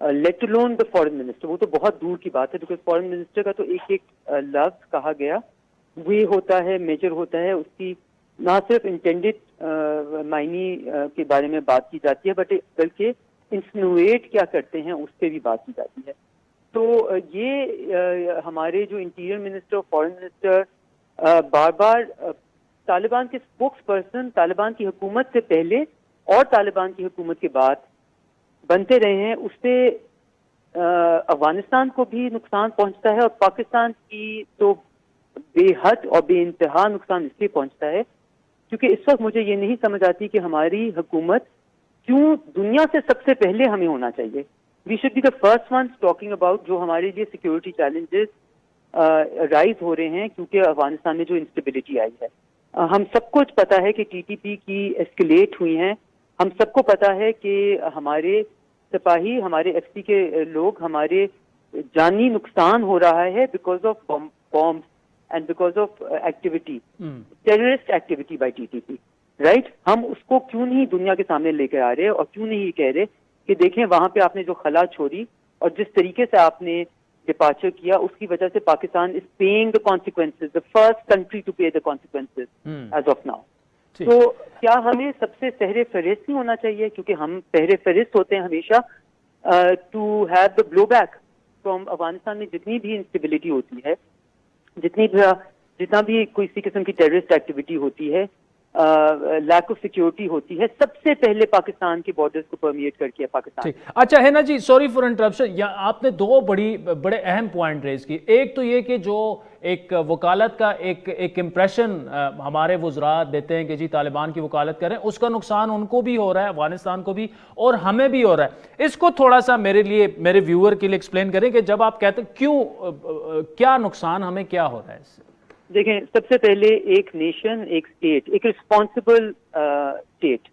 Late alone the foreign minister, وہ تو بہت دور کی بات ہے because فورن منسٹر کا تو ایک ایک لفظ کہا گیا وے ہوتا ہے, میجر ہوتا ہے, اس کی نہ صرف انٹینڈڈ معنی کے بارے میں بات کی جاتی ہے بلکہ انسنویٹ کیا کرتے ہیں اس پہ بھی بات کی جاتی ہے. تو یہ ہمارے جو انٹیریئر منسٹر اور فورن منسٹر بار بار طالبان کے اسپوکس پرسن طالبان کی حکومت سے پہلے اور طالبان کی حکومت کے بعد بنتے رہے ہیں, اس سے افغانستان کو بھی نقصان پہنچتا ہے اور پاکستان کی تو بے حد اور بے انتہا نقصان اس لیے پہنچتا ہے کیونکہ اس وقت مجھے یہ نہیں سمجھ آتی کہ ہماری حکومت کیوں دنیا سے سب سے پہلے ہمیں ہونا چاہیے. We should be the first ones talking about جو ہمارے لیے سیکورٹی چیلنجز رائز ہو رہے ہیں کیونکہ افغانستان میں جو انسٹیبلٹی آئی ہے. ہم سب کو پتا ہے کہ TTP کی ایسکلیٹ ہوئی ہیں, ہم سب کو پتا ہے کہ ہمارے سپاہی, ہمارے FP کے لوگ, ہمارے جانی نقصان ہو رہا ہے because of Bombas and because of activity, terrorist activity by TTP, right. ہم اس کو کیوں نہیں دنیا کے سامنے لے کے آ رہے اور کیوں نہیں یہ کہہ رہے کہ دیکھیں وہاں پہ آپ نے جو خلا چھوڑی اور جس طریقے سے آپ نے ڈپارچر کیا اس کی وجہ سے Pakistan is paying the consequences, the first country to pay the consequences as of now. تو کیا ہمیں سب سے پہرے فہرست نہیں ہونا چاہیے کیونکہ ہم پہرے فہرست ہوتے ہیں ہمیشہ to have the blowback from Afghanistan میں جتنی بھی انسٹیبلٹی ہوتی ہے, جتنا بھی کسی قسم کی ٹیررسٹ ایکٹیویٹی ہوتی ہے, لیک آف سیکورٹی ہوتی ہے, سب سے پہلے پاکستان کے بارڈرز کو پرمیٹ کر کے پاکستان. اچھا ہے نا جی, سوری فار انٹرپشن, آپ نے دو بڑے اہم پوائنٹ ریز کی. ایک تو یہ کہ جو ایک وکالت کا ایک امپریشن ہمارے وزراء دیتے ہیں کہ جی طالبان کی وکالت کریں, اس کا نقصان ان کو بھی ہو رہا ہے, افغانستان کو بھی, اور ہمیں بھی ہو رہا ہے. اس کو تھوڑا سا میرے ویور کے لیے ایکسپلین کریں کہ جب آپ کہتے ہیں کیوں, کیا نقصان ہمیں کیا ہو رہا ہے اس سے. دیکھیں, سب سے پہلے ایک نیشن, ایک اسٹیٹ, ایک رسپانسبل اسٹیٹ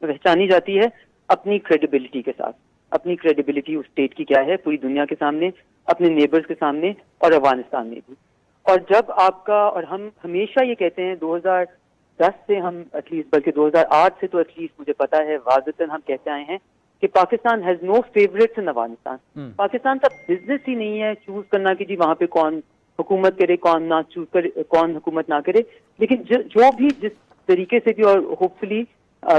پہچانی جاتی ہے اپنی کریڈیبلٹی کے ساتھ. اپنی کریڈیبلٹی اس اسٹیٹ کی کیا ہے پوری دنیا کے سامنے, اپنے نیبرز کے سامنے اور افغانستان میں بھی. اور جب آپ کا, اور ہم ہمیشہ یہ کہتے ہیں 2010 سے ہم ایٹ لیسٹ, بلکہ 2008 سے تو ایٹ لیسٹ مجھے پتا ہے واضحاً ہم کہتے آئے ہیں کہ پاکستان ہیز نو فیوریٹس ان افغانستان. پاکستان کا بزنس ہی نہیں ہے چوز کرنا کہ جی وہاں پہ کون حکومت کرے, کون نہ چوز کرے, کون حکومت نہ کرے. لیکن جو بھی جس طریقے سے بھی, اور hopefully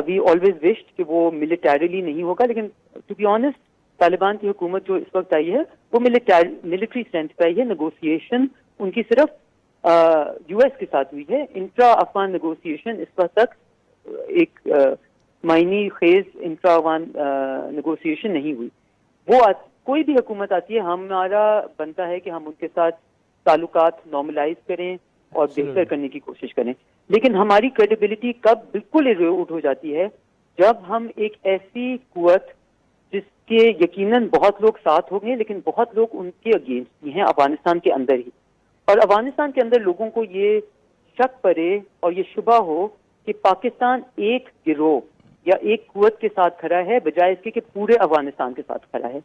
we always wished کہ وہ ملیٹریلی نہیں ہوگا, لیکن ٹو بی آنیسٹ طالبان کی حکومت جو اس وقت آئی ہے وہ ملٹری اسٹرینتھ پہ آئی ہے. نیگوسیشن ان کی صرف US کے ساتھ ہوئی ہے. انٹرا افغان نیگوسیشن اس وقت تک ایک معنی خیز انٹرا افغان نیگوسیشن نہیں ہوئی. وہ کوئی بھی حکومت آتی ہے, ہمارا بنتا ہے کہ ہم ان کے ساتھ تعلقات نارملائز کریں اور بہتر کرنے کی کوشش کریں. لیکن ہماری کریڈیبلٹی کب بالکل ایروڈ ہو جاتی ہے جب ہم ایک ایسی قوت جس کے یقیناً بہت لوگ ساتھ ہوں گے لیکن بہت لوگ ان کے اگینسٹ ہی ہیں افغانستان کے اندر ہی, اور افغانستان کے اندر لوگوں کو یہ شک پڑے اور یہ شبہ ہو کہ پاکستان ایک گروہ یا ایک قوت کے ساتھ کھڑا ہے بجائے اس کے کہ پورے افغانستان کے ساتھ کھڑا ہے,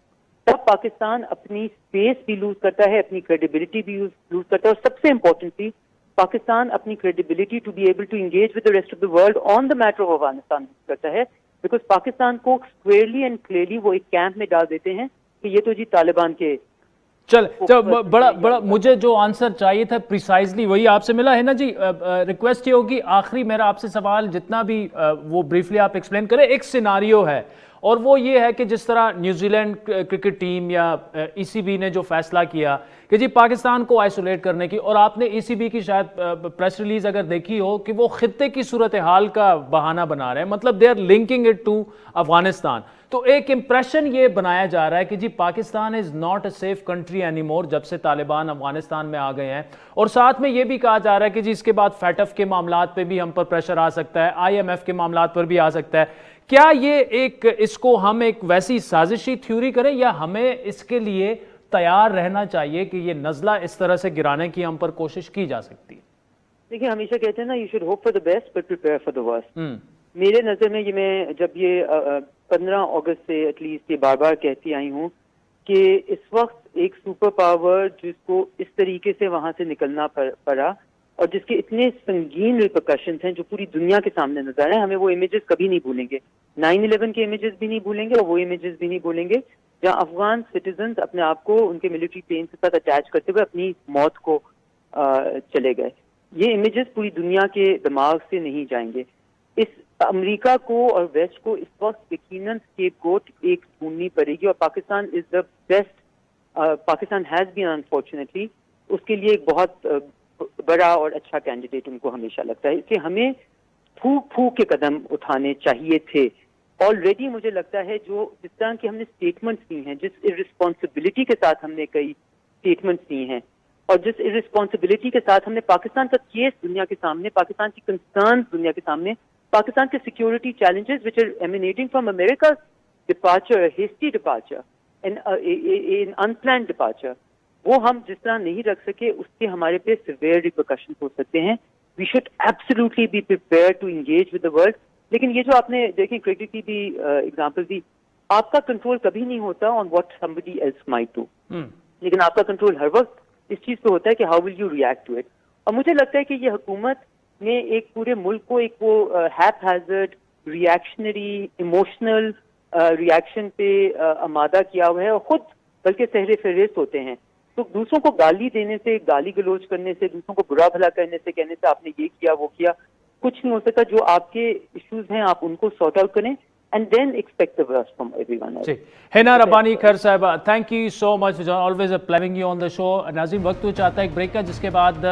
تب پاکستان اپنی اسپیس بھی لوز کرتا ہے, اپنی کریڈیبلٹی بھی لوز کرتا ہے, اور سب سے امپورٹنٹلی پاکستان اپنی credibility to be able to engage with the rest of the world on the matter of Afghanistan کرتا ہے, بیکاز پاکستان کو اسکوئرلی اینڈ کلیئرلی وہ ایک کیمپ میں ڈال دیتے ہیں کہ یہ تو جی طالبان کے. بڑا مجھے جو آنسر چاہیے تھا پریسائزلی وہی آپ سے ملا ہے نا جی. ریکویسٹ یہ ہوگی, آخری میرا آپ سے سوال جتنا بھی وہ بریفلی آپ ایکسپلین کریں. ایک سیناریو ہے اور وہ یہ ہے کہ جس طرح نیوزی لینڈ کرکٹ ٹیم یا ECB نے جو فیصلہ کیا کہ جی پاکستان کو آئسولیٹ کرنے کی, اور آپ نے ECB کی شاید پریس ریلیز اگر دیکھی ہو کہ وہ خطے کی صورتحال کا بہانہ بنا رہے ہیں, مطلب they are linking it to Afghanistan. تو ایک امپریشن یہ بنایا جا رہا ہے کہ جی Pakistan is not a safe country any more جب سے طالبان افغانستان میں آ گئے ہیں, اور ساتھ میں یہ بھی کہا جا رہا ہے کہ جی اس کے بعد FATF کے معاملات پہ بھی ہم پر پریشر آ سکتا ہے, IMF کے معاملات پر بھی آ سکتا ہے. کیا یہ اس کو ہم ایک ویسی سازشی تھیوری کریں یا ہمیں اس کے لیے تیار رہنا چاہیے کہ یہ نزلہ اس طرح سے گرانے کی ہم پر کوشش کی جا سکتی ہے؟ دیکھیں, ہمیشہ کہتے ہیں نا, you should hope for the best but prepare for the worst. میرے نظر میں یہ, میں جب یہ 15 اگست سے ایٹ لیسٹ یہ بار بار کہتی آئی ہوں کہ اس وقت ایک سپر پاور جس کو اس طریقے سے وہاں سے نکلنا پڑا اور جس کے اتنے سنگین ریپرکشنز ہیں جو پوری دنیا کے سامنے نظر ہیں, ہمیں وہ امیجز کبھی نہیں بھولیں گے. 9/11 کے امیجز بھی نہیں بھولیں گے اور وہ امیجز بھی نہیں بھولیں گے جہاں افغان سٹیزنز اپنے آپ کو ان کے ملٹری پلین کے ساتھ اٹیچ کرتے ہوئے اپنی موت کو چلے گئے. یہ امیجز پوری دنیا کے دماغ سے نہیں جائیں گے. اس امریکہ کو اور ویسٹ کو اس وقت یقیناً اسکیپ گوٹ ایک ڈھونڈنی پڑے گی, اور Pakistan is the best. Pakistan has been unfortunately اس کے لیے ایک بہت بڑا اور اچھا کینڈیڈیٹ ان کو ہمیشہ لگتا ہے. اس لیے ہمیں پھونک پھونک کے قدم اٹھانے چاہیے تھے. آلریڈی مجھے لگتا ہے جو جس طرح کی ہم نے اسٹیٹمنٹس دی ہیں, جس ارسپانسبلٹی کے ساتھ ہم نے کئی اسٹیٹمنٹس دی ہیں, اور جس ارسپانسبلٹی کے ساتھ ہم نے پاکستان کا کیس دنیا کے سامنے, پاکستان کی کنسرنز دنیا کے سامنے, پاکستان کے security challenges which are emanating from America departure, hasty departure, an unplanned departure, وہ ہم جس طرح نہیں رکھ سکے اس کے ہمارے پہ سیویئر ریپرکشن ہو سکتے ہیں. We should absolutely be prepare to engage with the world. لیکن یہ جو آپ نے دیکھیں کریڈٹ کی بھی ایگزامپل دی, آپ کا کنٹرول کبھی نہیں ہوتا on what somebody else might do, لیکن آپ کا کنٹرول ہر وقت اس چیز پہ ہوتا ہے کہ how will you react to it. اور مجھے لگتا ہے کہ یہ حکومت نے ایک پورے ملک کو ایک وہ heap hazard reactionary emotional reaction پہ آمادہ کیا ہوا ہے, اور خود بلکہ سہرے فہرست ہوتے ہیں. تو دوسروں کو گالی دینے سے, گالی گلوچ کرنے سے, دوسروں کو برا بھلا کرنے سے, کہنے سے آپ نے یہ کیا وہ کیا, کچھ نہیں ہو سکتا. جو آپ کے ایشوز ہیں آپ ان کو سارٹ آؤٹ کریں, and then expect the worst from everyone else. ہینا ربانی خیر صاحبہ, thank you so much, always a pleasure having you on the show. ناظرین وقت ہو چاہتا ہے ایک بریک کا, جس کے بعد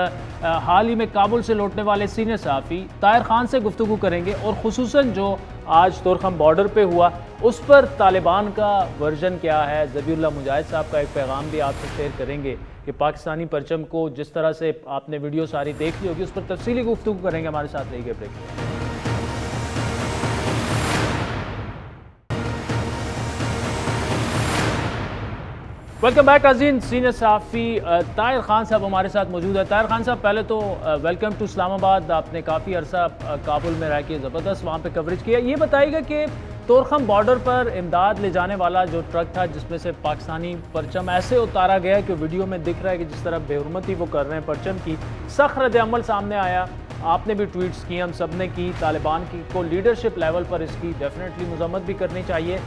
حال ہی میں کابل سے لوٹنے والے سینئر صحافی طاہر خان سے گفتگو کریں گے, اور خصوصاً جو آج طورخم بارڈر پہ ہوا اس پر طالبان کا ورژن کیا ہے. ذبیح اللہ مجاہد صاحب کا ایک پیغام بھی آپ سے شیئر کریں گے کہ پاکستانی پرچم کو جس طرح سے آپ نے ویڈیو ساری دیکھ لی ہوگی اس پر تفصیلی گفتگو کریں گے. ہمارے ساتھ رہیے گا بریک. ویلکم بیک ناظرین. سینئر صحافی طاہر خان صاحب ہمارے ساتھ موجود ہے. طاہر خان صاحب, پہلے تو ویلکم ٹو اسلام آباد. آپ نے کافی عرصہ کابل میں رہ کے زبردست وہاں پہ کوریج کیا. یہ بتائیے گا کہ طورخم بارڈر پر امداد لے جانے والا جو ٹرک تھا جس میں سے پاکستانی پرچم ایسے اتارا گیا کہ ویڈیو میں دکھ رہا ہے کہ جس طرح بے حرمتی وہ کر رہے ہیں پرچم کی, سخت رد عمل سامنے آیا. آپ نے بھی ٹویٹس کی, ہم سب نے کی. طالبان کی کو لیڈرشپ لیول پر اس کی ڈیفینیٹلی مذمت بھی کرنی چاہیے.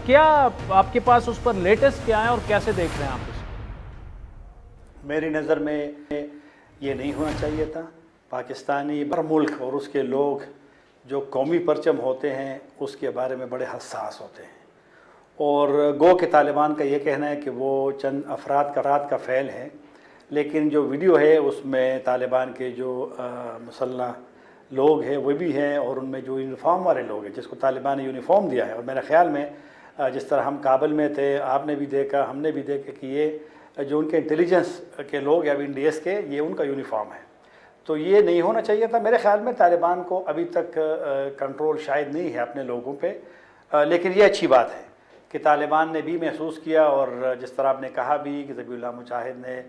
کیا آپ کے پاس اس پر لیٹسٹ کیا ہے اور کیسے دیکھ رہے ہیں آپ اس کو؟ میری نظر میں یہ نہیں ہونا چاہیے تھا. پاکستانی بر ملک اور اس کے لوگ جو قومی پرچم ہوتے ہیں اس کے بارے میں بڑے حساس ہوتے ہیں, اور گو کہ طالبان کا یہ کہنا ہے کہ وہ چند افراد کا فعل ہے, لیکن جو ویڈیو ہے اس میں طالبان کے جو مسلح لوگ ہیں وہ بھی ہیں, اور ان میں جو یونیفارم والے لوگ ہیں جس کو طالبان نے یونیفارم دیا ہے. اور میرے خیال میں جس طرح ہم کابل میں تھے, آپ نے بھی دیکھا, ہم نے بھی دیکھا کہ یہ جو ان کے انٹیلیجنس کے لوگ یا ابھی NDS کے, یہ ان کا یونیفارم ہے. تو یہ نہیں ہونا چاہیے تھا. میرے خیال میں طالبان کو ابھی تک کنٹرول شاید نہیں ہے اپنے لوگوں پہ, لیکن یہ اچھی بات ہے کہ طالبان نے بھی محسوس کیا. اور جس طرح آپ نے کہا بھی کہ ذبیح اللہ مجاہد نے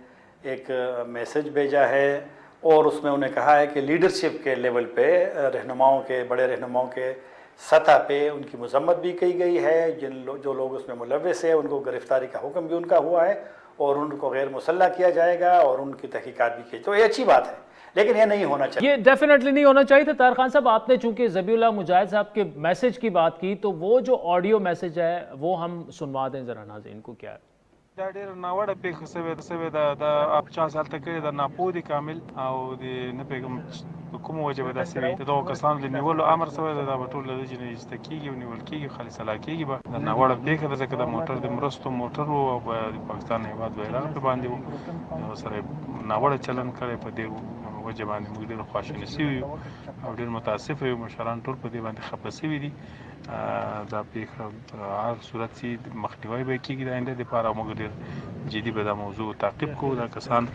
ایک میسج بھیجا ہے, اور اس میں انہیں کہا ہے کہ لیڈرشپ کے لیول پہ رہنماؤں کے, بڑے رہنماؤں کے سطح پہ ان کی مذمت بھی کی گئی ہے. جو لوگ اس میں ملوث ہیں ان کو گرفتاری کا حکم بھی ان کا ہوا ہے, اور ان کو غیر مسلح کیا جائے گا, اور ان کی تحقیقات بھی کی. تو یہ اچھی بات ہے, لیکن یہ نہیں ہونا چاہیے. یہ ڈیفینیٹلی نہیں ہونا چاہیے تھا. طاہر خان صاحب, آپ نے چونکہ ذبیح اللہ مجاہد صاحب کے میسج کی بات کی, تو وہ جو آڈیو میسج ہے وہ ہم سنوا دیں ذرا ناظرین کو. کیا ہے دا ډېر ناوړه پیښه سوې ده. د چا هلته کړې ده ناپوه دي کامل, او د نه پوهېږم په کومه وجه به داسې وي. د دغو کسانو د نیولو امر سوی ده, دا به ټول له دې چې نه ایسته کېږي او نیول کېږي, خالي سلاح کېږي به. دا ناوړه پېښه ده, ځکه دا موټر د مرستو موټر و, او د پاکستان هېواد بیرغ پرې باندې و. سره ناوړه چلن کړی, په دې وجه باندې موږ ډېر خواشیني سوي یو او ډېر متاسفه یو. مشران ټول په دې باندې خفه سوي دي. دا پیښه هر صورت چې مخنیوی به کېږي د آینده دپاره, موږ ډېر جدي به دا موضوع تعقیب کوو. دا کسان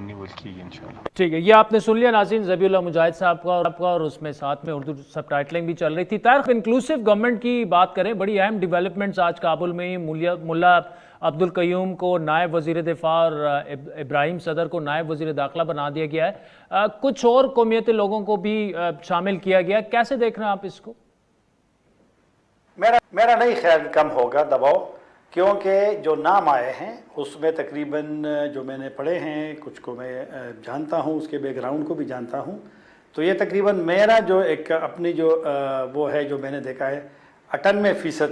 نیول کېږي انشاءاللہ. ٹھیک ہے, یہ آپ نے سن لیا ناظرین ذبیح اللہ مجاہد صاحب کا, اور اس میں ساتھ میں اردو سب ٹائٹلنگ بھی چل رہی تھی. طاہر, انکلوسیو گورنمنٹ کی بات کریں, بڑی اہم ڈیولپمنٹس آج کابل میں ہی. ملا عبد القیوم کو نائب وزیر دفاع اور ابراہیم صدر کو نائب وزیر داخلہ بنا دیا گیا ہے. کچھ اور قومیتی لوگوں کو بھی شامل کیا گیا. کیسے دیکھ رہے ہیں آپ اس کو؟ میرا نہیں خیال کم ہوگا دباؤ, کیونکہ جو نام آئے ہیں اس میں تقریباً جو میں نے پڑھے ہیں, کچھ کو میں جانتا ہوں, اس کے بیک گراؤنڈ کو بھی جانتا ہوں. تو یہ تقریباً میرا جو ایک اپنی جو وہ ہے جو میں نے دیکھا ہے, 98%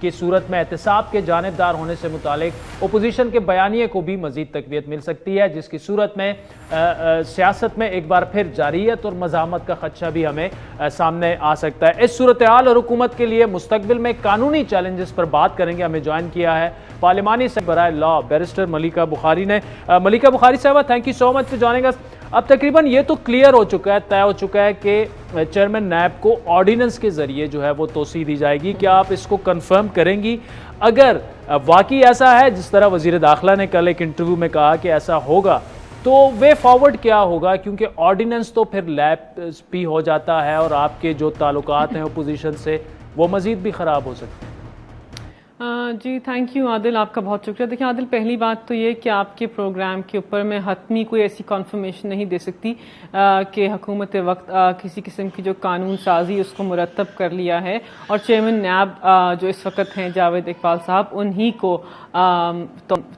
کی صورت میں احتساب کے جانبدار ہونے سے متعلق اپوزیشن کے بیانیے کو بھی مزید تقویت مل سکتی ہے، جس کی صورت میں سیاست میں ایک بار پھر جارحیت اور مزاحمت کا خدشہ بھی ہمیں سامنے آ سکتا ہے۔ اس صورتحال اور حکومت کے لیے مستقبل میں قانونی چیلنجز پر بات کریں گے۔ ہمیں جوائن کیا ہے پارلیمانی سے برائے لا بیرسٹر ملیکہ بخاری نے۔ ملیکہ بخاری صاحبہ، thank you so much for joining اس۔ اب تقریباً یہ تو کلیئر ہو چکا ہے، طے ہو چکا ہے کہ چیئرمین نیب کو آرڈیننس کے ذریعے جو ہے وہ توسیع دی جائے گی۔ کیا آپ اس کو کنفرم کریں گی؟ اگر واقعی ایسا ہے جس طرح وزیر داخلہ نے کل ایک انٹرویو میں کہا کہ ایسا ہوگا، تو وے فارورڈ کیا ہوگا؟ کیونکہ آرڈیننس تو پھر لیب بھی ہو جاتا ہے اور آپ کے جو تعلقات ہیں اپوزیشن سے وہ مزید بھی خراب ہو سکتے ہیں۔ جی تھینک یو عادل، آپ کا بہت شکریہ۔ دیکھیں عادل، پہلی بات تو یہ کہ آپ کے پروگرام کے اوپر میں حتمی کوئی ایسی کنفرمیشن نہیں دے سکتی کہ حکومت وقت کسی قسم کی جو قانون سازی اس کو مرتب کر لیا ہے، اور چیئرمین نیب جو اس وقت ہیں جاوید اقبال صاحب، انہی کو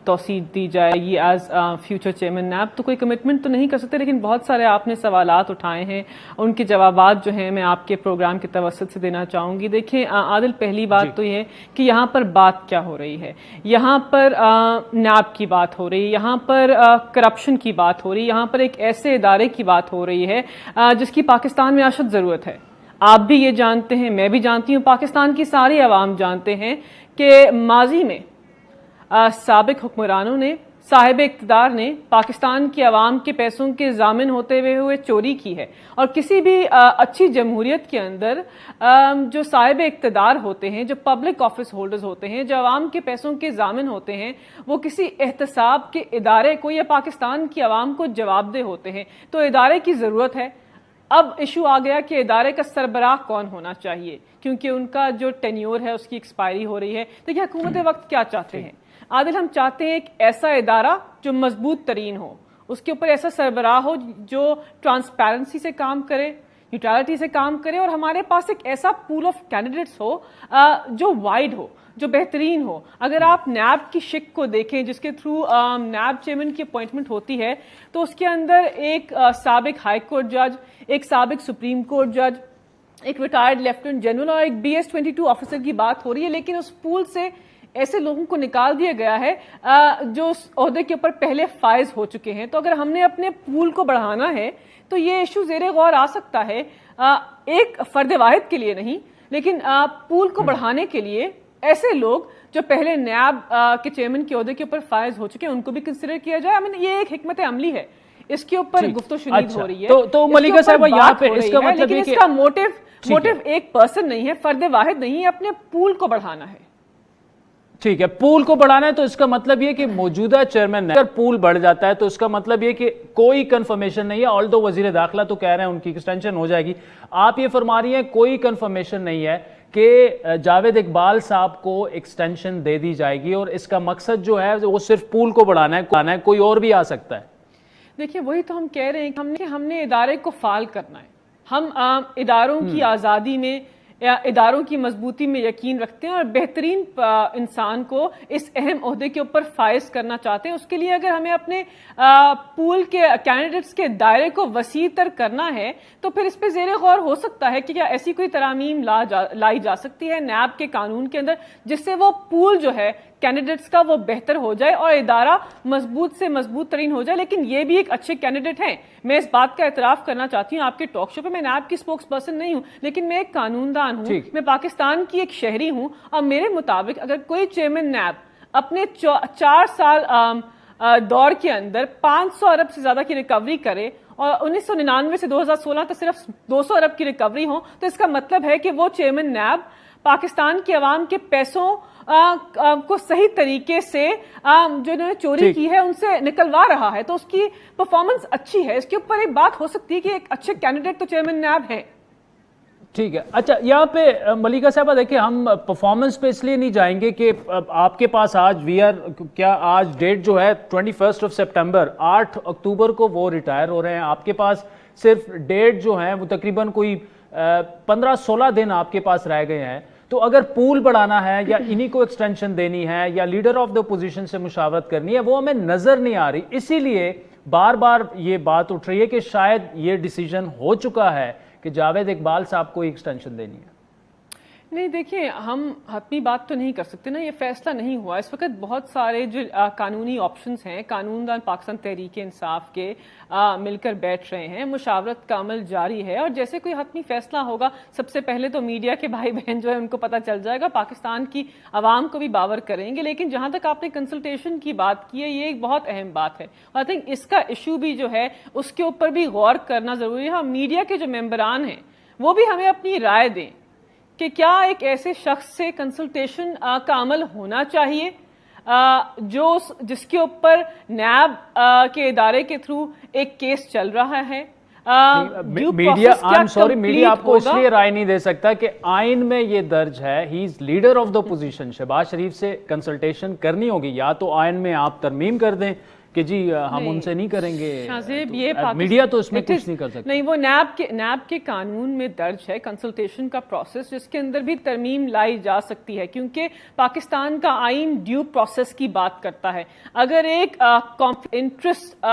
توسیع دی جائے گی ایز فیوچر چیئرمین نیب۔ تو کوئی کمٹمنٹ تو نہیں کر سکتے، لیکن بہت سارے آپ نے سوالات اٹھائے ہیں، ان کے جوابات جو ہیں میں آپ کے پروگرام کے توسط سے دینا چاہوں گی۔ دیکھیں عادل، پہلی بات تو یہ ہے کہ یہاں پر بات کیا ہو رہی ہے۔ یہاں پر نیب کی بات ہو رہی ہے، یہاں پر کرپشن کی بات ہو رہی ہے، یہاں پر ایک ایسے ادارے کی بات ہو رہی ہے جس کی پاکستان میں اشد ضرورت ہے۔ آپ بھی یہ جانتے ہیں، میں بھی جانتی ہوں، پاکستان کی ساری عوام جانتے ہیں کہ ماضی میں سابق حکمرانوں نے، صاحب اقتدار نے پاکستان کی عوام کے پیسوں کے ضامن ہوتے ہوئے چوری کی ہے۔ اور کسی بھی اچھی جمہوریت کے اندر جو صاحب اقتدار ہوتے ہیں، جو پبلک آفس ہولڈرز ہوتے ہیں، جو عوام کے پیسوں کے ضامن ہوتے ہیں، وہ کسی احتساب کے ادارے کو یا پاکستان کی عوام کو جواب دہ ہوتے ہیں۔ تو ادارے کی ضرورت ہے۔ اب ایشو آ گیا کہ ادارے کا سربراہ کون ہونا چاہیے، کیونکہ ان کا جو ٹینیور ہے اس کی ایکسپائری ہو رہی ہے۔ دیکھیں حکومت وقت کیا چاہتے ہیں عادل، ہم چاہتے ہیں ایک ایسا ادارہ جو مضبوط ترین ہو، اس کے اوپر ایسا سربراہ ہو جو ٹرانسپیرنسی سے کام کرے، نیوٹرلٹی سے کام کرے، اور ہمارے پاس ایک ایسا پول آف کینڈیڈیٹس ہو جو وائڈ ہو، جو بہترین ہو۔ اگر آپ نیب کی شک کو دیکھیں جس کے تھرو نیب چیئرمین کی اپوائنٹمنٹ ہوتی ہے، تو اس کے اندر ایک سابق ہائی کورٹ جج، ایک سابق سپریم کورٹ جج، ایک ریٹائرڈ لیفٹیننٹ جنرل اور ایک BS-22 آفیسر کی بات ہو رہی ہے۔ لیکن اس پول سے ایسے لوگوں کو نکال دیا گیا ہے جو اس عہدے کے اوپر پہلے فائز ہو چکے ہیں۔ تو اگر ہم نے اپنے پول کو بڑھانا ہے تو یہ ایشو زیر غور آ سکتا ہے، ایک فرد واحد کے لیے نہیں، لیکن پول کو بڑھانے کے لیے ایسے لوگ جو پہلے نیب کے چیئرمین کے عہدے کے اوپر فائز ہو چکے ہیں ان کو بھی کنسیڈر کیا جائے۔ یہ ایک حکمت عملی ہے، اس کے اوپر گفت و شنید ہو رہی ہے۔ تو ملیکہ صاحبہ یہاں پہ اس کا مطلب ہے کہ اس کا موٹیو ایک پرسن نہیں ہے، فرد واحد نہیں ہے، اپنے پول کو بڑھانا ہے۔ ٹھیک ہے، پول کو بڑھانا ہے، تو اس کا مطلب یہ کہ موجودہ چیئرمین اگر پول بڑھ جاتا ہے تو اس کا مطلب یہ کہ کوئی کنفرمیشن نہیں ہے۔ آلدو وزیر داخلہ تو کہہ رہے ہیں ان کی ایکسٹینشن ہو جائے گی، آپ یہ فرما رہی ہیں کوئی کنفرمیشن نہیں ہے کہ جاوید اقبال صاحب کو ایکسٹینشن دے دی جائے گی، اور اس کا مقصد جو ہے وہ صرف پول کو بڑھانا ہے، کوئی اور بھی آ سکتا ہے۔ دیکھیں وہی تو ہم کہہ رہے ہیں کہ ہم نے ادارے کو فعال کرنا ہے۔ ہم اداروں کی آزادی میں، اداروں کی مضبوطی میں یقین رکھتے ہیں اور بہترین انسان کو اس اہم عہدے کے اوپر فائز کرنا چاہتے ہیں۔ اس کے لیے اگر ہمیں اپنے پول کے کینڈیڈیٹس کے دائرے کو وسیع تر کرنا ہے تو پھر اس پہ زیر غور ہو سکتا ہے کہ کیا ایسی کوئی ترامیم لائی جا سکتی ہے نیب کے قانون کے اندر جس سے وہ پول جو ہے کینڈیڈیٹس کا وہ بہتر ہو جائے اور ادارہ مضبوط سے مضبوط ترین ہو جائے۔ لیکن یہ بھی ایک اچھے کینڈیڈیٹ ہیں، میں اس بات کا اعتراف کرنا چاہتی ہوں آپ کے ٹاک شو پہ، میں نیب کی اسپوکس پرسن نہیں ہوں لیکن میں ایک قانون دان ہوں، میں پاکستان کی ایک شہری ہوں، اور میرے مطابق اگر کوئی چیئرمین نیب اپنے 4 سال دور کے اندر 500 ارب سے زیادہ کی ریکوری کرے اور 1999 سے 2016 تک صرف 200 ارب کی ریکوری ہو، تو اس کا مطلب ہے کہ وہ چیئرمین نیب پاکستان کے عوام کے پیسوں کو صحیح طریقے سے جو انہوں نے چوری کی ہے ان سے نکلوا رہا ہے، تو اس کی پرفارمنس اچھی ہے۔ اس کے اوپر ایک بات ہو سکتی ہے کہ ایک اچھے کینڈیڈیٹ تو چیئرمین نیب ہیں۔ ٹھیک ہے، اچھا یہاں پہ ملیکہ صاحبہ دیکھیں ہم پرفارمنس پہ اس لیے نہیں جائیں گے کہ آپ کے پاس آج کیا آج ڈیٹ جو ہے 21 سپٹمبر، 8 اکتوبر کو وہ ریٹائر ہو رہے ہیں، آپ کے پاس صرف ڈیٹ جو ہے وہ تقریباً کوئی 15-16 دن آپ کے پاس رہ گئے ہیں۔ تو اگر پول بڑھانا ہے یا انہی کو ایکسٹینشن دینی ہے یا لیڈر آف دا اپوزیشن سے مشاورت کرنی ہے وہ ہمیں نظر نہیں آ رہی، اسی لیے بار بار یہ بات اٹھ رہی ہے کہ شاید یہ ڈیسیجن ہو چکا ہے کہ جاوید اقبال صاحب کو ایکسٹینشن دینی ہے۔ نہیں دیکھیں، ہم حتمی بات تو نہیں کر سکتے نا، یہ فیصلہ نہیں ہوا اس وقت. بہت سارے جو قانونی آپشنز ہیں، قانون دان پاکستان تحریک انصاف کے مل کر بیٹھ رہے ہیں، مشاورت کا عمل جاری ہے، اور جیسے کوئی حتمی فیصلہ ہوگا سب سے پہلے تو میڈیا کے بھائی بہن جو ہے ان کو پتہ چل جائے گا، پاکستان کی عوام کو بھی باور کریں گے. لیکن جہاں تک آپ نے کنسلٹیشن کی بات کی ہے، یہ ایک بہت اہم بات ہے. آئی تھنک اس کا ایشو بھی جو ہے اس کے اوپر بھی غور کرنا ضروری ہے. میڈیا کے جو ممبران ہیں وہ بھی ہمیں اپنی رائے دیں کہ کیا ایک ایسے شخص سے کنسلٹیشن کا عمل ہونا چاہیے جس کے اوپر نیب کے ادارے کے تھرو ایک کیس چل رہا ہے. میڈیا آپ کو اس لیے رائے نہیں دے سکتا کہ آئین میں یہ درج ہے، he is leader of the opposition. Shehbaz Sharif سے کنسلٹیشن کرنی ہوگی، یا تو آئین میں آپ ترمیم کر دیں کہ جی ہم ان سے نہیں کریں گے. میڈیا تو اس میں کچھ نہیں کر سکتا. نہیں، وہ نیب کے قانون میں درج ہے کنسلٹیشن کا پروسیس، جس کے اندر بھی ترمیم لائی جا سکتی ہے، کیونکہ پاکستان کا آئین ڈیو پروسیس کی بات کرتا ہے. اگر ایک انٹرسٹ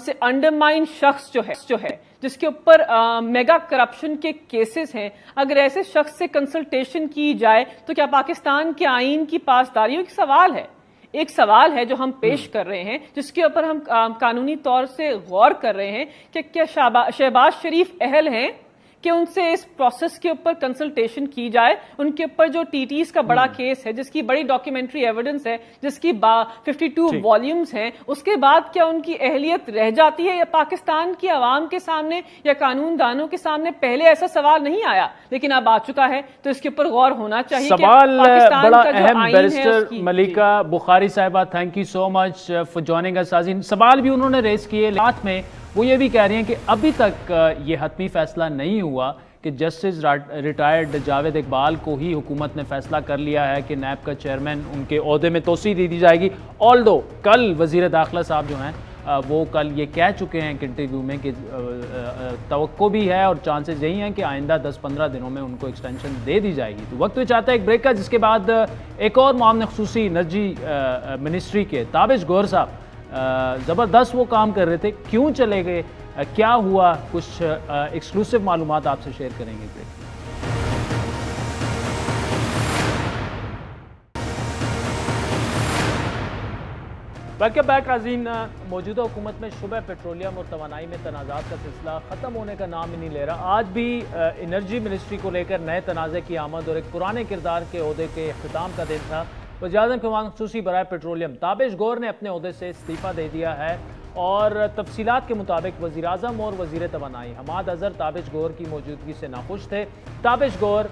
سے انڈرمائن شخص جو ہے جس کے اوپر میگا کرپشن کے کیسز ہیں، اگر ایسے شخص سے کنسلٹیشن کی جائے تو کیا پاکستان کے آئین کی پاسداریوں کی سوال ہے. ایک سوال ہے جو ہم پیش کر رہے ہیں، جس کے اوپر ہم قانونی طور سے غور کر رہے ہیں کہ کیا شہباز شریف اہل ہیں کہ ان سے اس پروسیس کے اوپر کنسلٹیشن کی جائے. ان کے اوپر جو ٹی ٹیز کا بڑا کیس ہے، جس کی بڑی ڈاکیومنٹری ایویڈنس ہے، جس کی 52 والیومز ہیں، اس کے بعد کیا ان کی اہلیت رہ جاتی ہے یا پاکستان کی عوام کے سامنے یا قانون دانوں کے سامنے پہلے ایسا سوال نہیں آیا لیکن اب آ چکا ہے. تو اس کے اوپر غور ہونا چاہیے. سوال بڑا اہم. بیرسٹر ملیکہ بخاری صاحبہ، thank you so much for joining اس. سوال بھی انہوں نے ریز کیے، ساتھ میں وہ یہ بھی کہہ رہی ہیں کہ ابھی تک یہ حتمی فیصلہ نہیں ہوا کہ جسٹس ریٹائرڈ جاوید اقبال کو ہی حکومت نے فیصلہ کر لیا ہے کہ نیب کا چیئرمین ان کے عہدے میں توسیع دی جائے گی. آلدو کل وزیر داخلہ صاحب جو ہیں وہ کل یہ کہہ چکے ہیں کہ انٹرویو میں کہ توقع بھی ہے اور چانسز یہی ہیں کہ آئندہ 10-15 دنوں میں ان کو ایکسٹینشن دے دی جائے گی. تو وقت چاہتا ہے ایک بریک کا، جس کے بعد ایک اور معاون خصوصی انرجی منسٹری کے تابش گوہر صاحب زبردست وہ کام کر رہے تھے، کیوں چلے گئے، کیا ہوا، کچھ ایکسکلوسیو معلومات آپ سے شیئر کریں گے. ویلکم بیک ناظرین. موجودہ حکومت میں شعبہ پیٹرولیم اور توانائی میں تنازعات کا سلسلہ ختم ہونے کا نام ہی نہیں لے رہا. آج بھی انرجی منسٹری کو لے کر نئے تنازع کی آمد اور ایک پرانے کردار کے عہدے کے اختتام کا دن تھا. وزیراعظم کے معاون خصوصی برائے پیٹرولیم تابش گوہر نے اپنے عہدے سے استعفیٰ دے دیا ہے، اور تفصیلات کے مطابق وزیراعظم اور وزیر توانائی حماد اظہر تابش گوہر کی موجودگی سے ناخوش تھے. تابش گوہر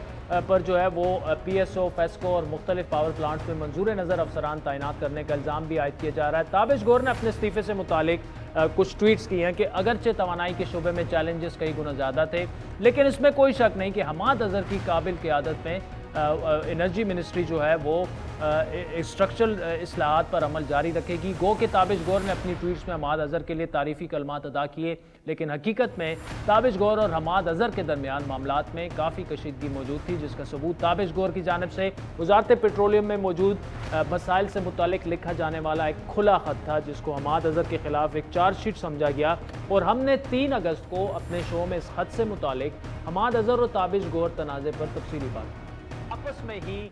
پر جو ہے وہ پی ایس او، فیسکو اور مختلف پاور پلانٹس میں منظور نظر افسران تعینات کرنے کا الزام بھی عائد کیا جا رہا ہے. تابش گوہر نے اپنے استعفے سے متعلق کچھ ٹویٹس کی ہیں کہ اگرچہ توانائی کے شعبے میں چیلنجز کئی گنا زیادہ تھے، لیکن اس میں کوئی شک نہیں کہ حماد اظہر کی قابل قیادت میں انرجی منسٹری جو ہے وہ اسٹرکچرل اصلاحات پر عمل جاری رکھے گی. گو کہ تابش گوہر نے اپنی ٹویٹس میں حماد اظہر کے لیے تعریفی کلمات ادا کیے، لیکن حقیقت میں تابش گوہر اور حماد اظہر کے درمیان معاملات میں کافی کشیدگی موجود تھی، جس کا ثبوت تابش گوہر کی جانب سے وزارت پیٹرولیم میں موجود مسائل سے متعلق لکھا جانے والا ایک کھلا خط تھا، جس کو حماد اظہر کے خلاف ایک چارج شیٹ سمجھا گیا. اور ہم نے 3 اگست کو اپنے شو میں اس خط سے متعلق حماد اظہر اور تابش گوہر تنازع پر تفصیلی بات آپس میں ہی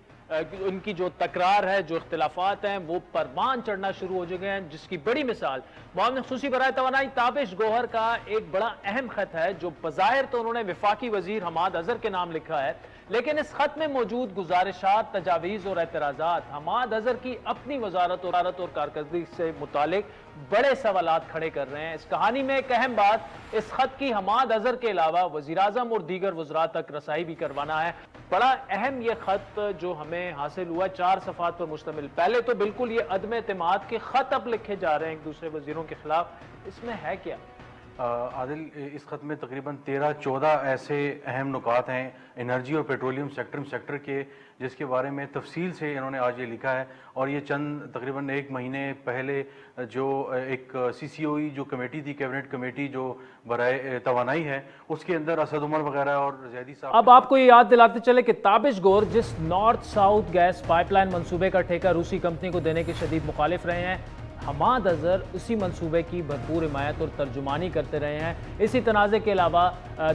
ان کی جو تکرار ہے، جو اختلافات ہیں، وہ پروان چڑھنا شروع ہو چکے ہیں، جس کی بڑی مثال معاون خصوصی برائے توانائی تابش گوہر کا ایک بڑا اہم خط ہے، جو بظاہر تو انہوں نے وفاقی وزیر حماد اظہر کے نام لکھا ہے، لیکن اس خط میں موجود گزارشات، تجاویز اور اعتراضات حماد اظہر کی اپنی وزارت اور کارکردگی سے متعلق بڑے سوالات کھڑے کر رہے ہیں. اس کہانی میں ایک اہم بات اس خط کی حماد اظہر کے علاوہ وزیراعظم اور دیگر وزراء تک رسائی بھی کروانا ہے. بڑا اہم یہ خط جو ہمیں حاصل ہوا 4 صفحات پر مشتمل. پہلے تو بالکل یہ عدم اعتماد کے خط اب لکھے جا رہے ہیں ایک دوسرے وزیروں کے خلاف، اس میں ہے کیا؟ عادل، اس خط میں تقریباً 13-14 ایسے اہم نکات ہیں انرجی اور پیٹرولیم سیکٹر کے، جس کے بارے میں تفصیل سے انہوں نے آج یہ لکھا ہے. اور یہ چند تقریباً 1 مہینے پہلے جو ایک سی سی او ای جو کمیٹی تھی، کیبنٹ کمیٹی جو برائے توانائی ہے، اس کے اندر اسد عمر وغیرہ اور زیدی صاحب. اب آپ کو یہ یاد دلاتے چلے کہ تابش گوہر جس north south gas pipeline منصوبے کا ٹھیکہ روسی کمپنی کو دینے کے شدید مخالف رہے ہیں، حماد اظہر اسی منصوبے کی بھرپور حمایت اور ترجمانی کرتے رہے ہیں۔ اسی تنازع کے علاوہ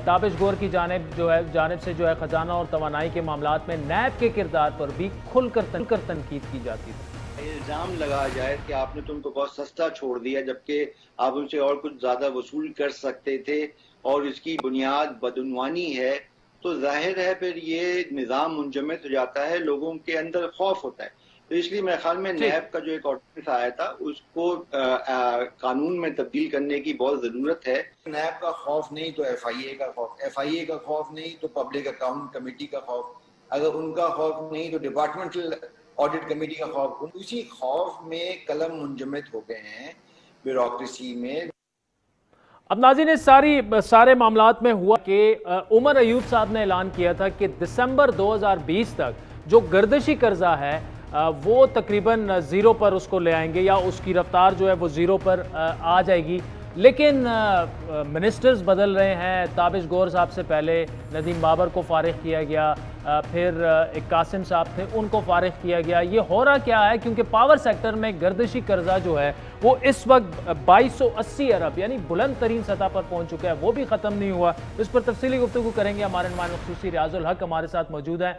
تابش گور کی جانب سے جو ہے خزانہ اور توانائی کے معاملات میں نیب کے کردار پر بھی کھل کر تنقید کی جاتی تھی۔ الزام لگا جائے کہ آپ نے تو ان کو بہت سستا چھوڑ دیا جبکہ آپ ان سے اور کچھ زیادہ وصول کر سکتے تھے اور اس کی بنیاد بدعنوانی ہے، تو ظاہر ہے پھر یہ نظام منجمد ہو جاتا ہے، لوگوں کے اندر خوف ہوتا ہے۔ تو اس لیے میرے خیال میں نیب کا جو ایک آرڈیننس آیا تھا اس کو قانون میں تبدیل کرنے کی بہت ضرورت ہے۔ نیب کا خوف نہیں تو ایف آئی اے کا خوف، ایف آئی اے کا خوف نہیں تو پبلک اکاؤنٹ کمیٹی کا خوف، اگر ان کا خوف نہیں تو ڈپارٹمنٹل آڈٹ کمیٹی کا خوف، اسی خوف میں قلم منجمد ہو گئے ہیں بیوروکریسی میں۔ اب ناظرین اس سارے معاملات میں ہوا کہ عمر ایوب صاحب نے اعلان کیا تھا کہ دسمبر 2020 تک جو گردشی قرضہ ہے وہ تقریباً زیرو پر اس کو لے آئیں گے، یا اس کی رفتار جو ہے وہ زیرو پر آ جائے گی۔ لیکن منسٹرز بدل رہے ہیں، تابش گور صاحب سے پہلے ندیم بابر کو فارغ کیا گیا، پھر ایک قاسم صاحب تھے ان کو فارغ کیا گیا۔ یہ ہو رہا کیا ہے؟ کیونکہ پاور سیکٹر میں گردشی قرضہ جو ہے وہ اس وقت 2280 ارب یعنی بلند ترین سطح پر پہنچ چکا ہے، وہ بھی ختم نہیں ہوا۔ اس پر تفصیلی گفتگو کریں گے، ہمارے نمائندہ خصوصی ریاض الحق ہمارے ساتھ موجود ہیں۔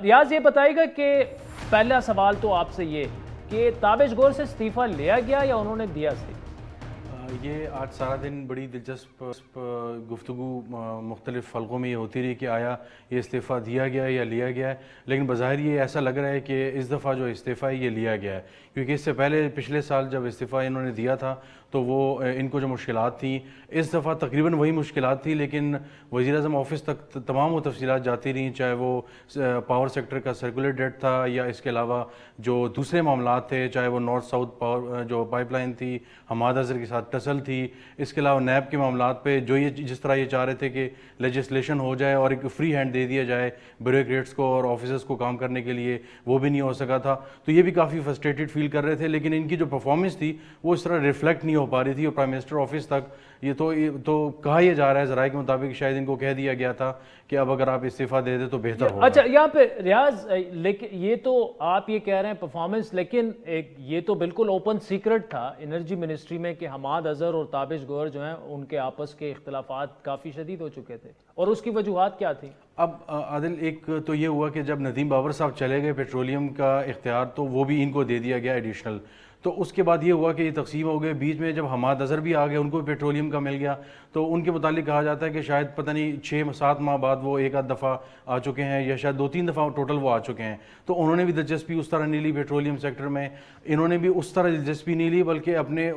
ریاض، یہ بتائے گا کہ پہلا سوال تو آپ سے یہ کہ تابش گور سے استعفیٰ لیا گیا یا انہوں نے دیا استعفیٰ؟ یہ آج سارا دن بڑی دلچسپ گفتگو مختلف حلقوں میں یہ ہوتی رہی کہ آیا یہ استعفیٰ دیا گیا ہے یا لیا گیا ہے، لیکن بظاہر یہ ایسا لگ رہا ہے کہ اس دفعہ جو استعفیٰ ہے یہ لیا گیا ہے، کیونکہ اس سے پہلے پچھلے سال جب استعفیٰ انہوں نے دیا تھا تو وہ ان کو جو مشکلات تھیں اس دفعہ تقریباً وہی مشکلات تھیں، لیکن وزیر اعظم آفس تک تمام وہ تفصیلات جاتی رہیں، چاہے وہ پاور سیکٹر کا سرکولر ڈیٹ تھا یا اس کے علاوہ جو دوسرے معاملات تھے، چاہے وہ نارتھ ساؤتھ پاور جو پائپ لائن تھی، حماد اظہر کے ساتھ ٹسل تھی، اس کے علاوہ نیب کے معاملات پہ جو یہ جس طرح یہ چاہ رہے تھے کہ لیجسلیشن ہو جائے اور ایک فری ہینڈ دے دیا جائے بیوروکریٹس کو اور آفیسرز کو کام کرنے کے لیے، وہ بھی نہیں ہو سکا تھا، تو یہ بھی کافی فرسٹریٹڈ فیل کر رہے تھے، لیکن ان کی جو پرفارمنس تھی وہ اس طرح ریفلیکٹ نہیں ہو پا رہی تھی، اور پرائم منسٹر آفس تک یہ تو کہا یہ جا رہا ہے ذرائع کے مطابق شاید ان کو کہہ دیا گیا تھا کہ اب اگر آپ استعفیٰ دے دیں تو بہتر ہوگا۔ اچھا، یہاں پہ ریاض، لیکن یہ تو آپ یہ کہہ رہے ہیں پرفارمنس، لیکن یہ تو بالکل اوپن سیکرٹ تھا انرجی منسٹری میں کہ حماد اظہر اور تابش گور جو ہیں ان کے آپس کے اختلافات کافی شدید ہو چکے تھے، اور اس کی وجوہات کیا تھیں؟ اب عادل، ایک تو یہ ہوا کہ جب ندیم بابر صاحب چلے گئے پیٹرولیم کا اختیار تو وہ بھی ان کو دے دیا گیا ایڈیشنل، تو اس کے بعد یہ ہوا کہ یہ تقسیم ہو گئے، بیچ میں جب حماد اظہر بھی آ گئے ان کو بھی پیٹرولیم کا مل گیا، تو ان کے متعلق کہا جاتا ہے کہ شاید پتہ نہیں 6-7 ماہ بعد وہ ایک آدھ دفعہ آ چکے ہیں یا شاید 2-3 دفعہ ٹوٹل وہ آ چکے ہیں، تو انہوں نے بھی دلچسپی اس طرح نہیں لی پیٹرولیم سیکٹر میں، انہوں نے بھی اس طرح دلچسپی نہیں لی، بلکہ اپنے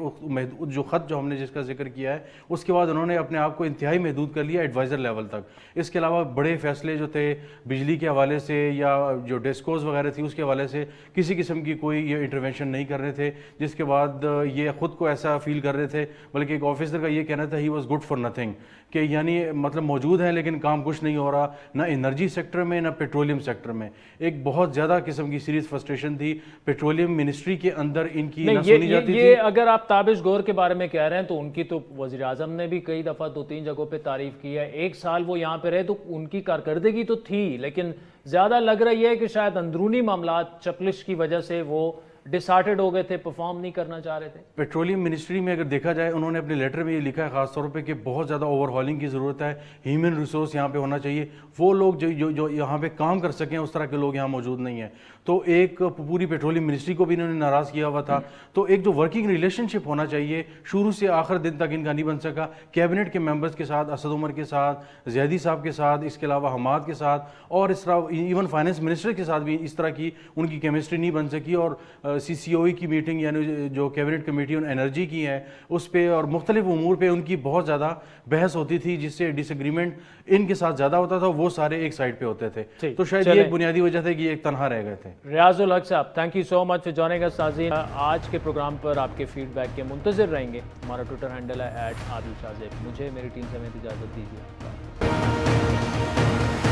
جو خط جو ہم نے جس کا ذکر کیا ہے اس کے بعد انہوں نے اپنے آپ کو انتہائی محدود کر لیا ایڈوائزر لیول تک۔ اس کے علاوہ بڑے فیصلے جو تھے بجلی کے حوالے سے یا جو ڈیسکوز وغیرہ تھی اس کے حوالے سے کسی قسم کی کوئی یہ انٹرونشن نہیں کر رہے تھے، جس کے بعد یہ خود کو ایسا فیل کر رہے تھے، بلکہ ایک آفیسر کا یہ کہنا تھا he was good for nothing, کہ یعنی مطلب موجود ہیں لیکن کام کچھ نہیں ہو رہا، نہ انرجی سیکٹر میں نہ پیٹرولیم سیکٹر میں۔ ایک بہت زیادہ قسم کی سیریز فرسٹریشن تھی پیٹرولیم منسٹری کے اندر، ان کی نہ سنی جاتی تھی۔ یہ اگر آپ تابش گور کے بارے میں کہہ رہے ہیں تو ان کی تو وزیر اعظم نے بھی کئی دفعہ 2-3 جگہوں پہ تعریف کی ہے، 1 سال وہ یہاں پہ رہے تو ان کی کارکردگی تو تھی، لیکن زیادہ لگ رہا یہ ہے کہ شاید اندرونی معاملات چپلش کی وجہ سے وہ ڈسارٹڈ ہو گئے تھے، پرفارم نہیں کرنا چاہ رہے تھے۔ پیٹرولیم منسٹری میں اگر دیکھا جائے انہوں نے اپنے لیٹر میں یہ لکھا ہے خاص طور پہ کہ بہت زیادہ اوور ہالنگ کی ضرورت ہے، ہیومن ریسورس یہاں پہ ہونا چاہیے، وہ لوگ جو یہاں پہ کام کر سکیں اس طرح کے لوگ یہاں موجود نہیں ہیں، تو ایک پوری پیٹرولیم منسٹری کو بھی انہوں نے ناراض کیا ہوا تھا، تو ایک جو ورکنگ ریلیشن شپ ہونا چاہیے شروع سے آخر دن تک ان کا نہیں بن سکا، کیبنٹ کے ممبرز کے ساتھ، اسد عمر کے ساتھ، زیدی صاحب کے ساتھ، اس کے علاوہ حماد کے ساتھ، اور اس طرح ایون فائنانس منسٹر کے ساتھ بھی اس طرح کی ان کی کیمسٹری نہیں بن سکی، اور CCOE کی میٹنگ یعنی جو کیبنٹ کمیٹی آن انرجی کی ہے اس پہ اور مختلف امور پہ ان کی بہت زیادہ بحث ہوتی تھی، جس سے ڈس ایگریمنٹ ان کے ساتھ زیادہ ہوتا تھا، وہ سارے ایک سائڈ پہ ہوتے تھے، تو شاید یہ ایک بنیادی وجہ تھی کہ یہ ایک تنہا رہ گئے تھے۔ ریاض الحق صاحب، thank you so much for joining اس۔ ناظرین، آج کے پروگرام پر آپ کے فیڈ بیک کے منتظر رہیں گے، ہمارا ٹویٹر ہینڈل ہے @عادل شاہ زیب۔ مجھے میری ٹیم سمیت اجازت دیجیے۔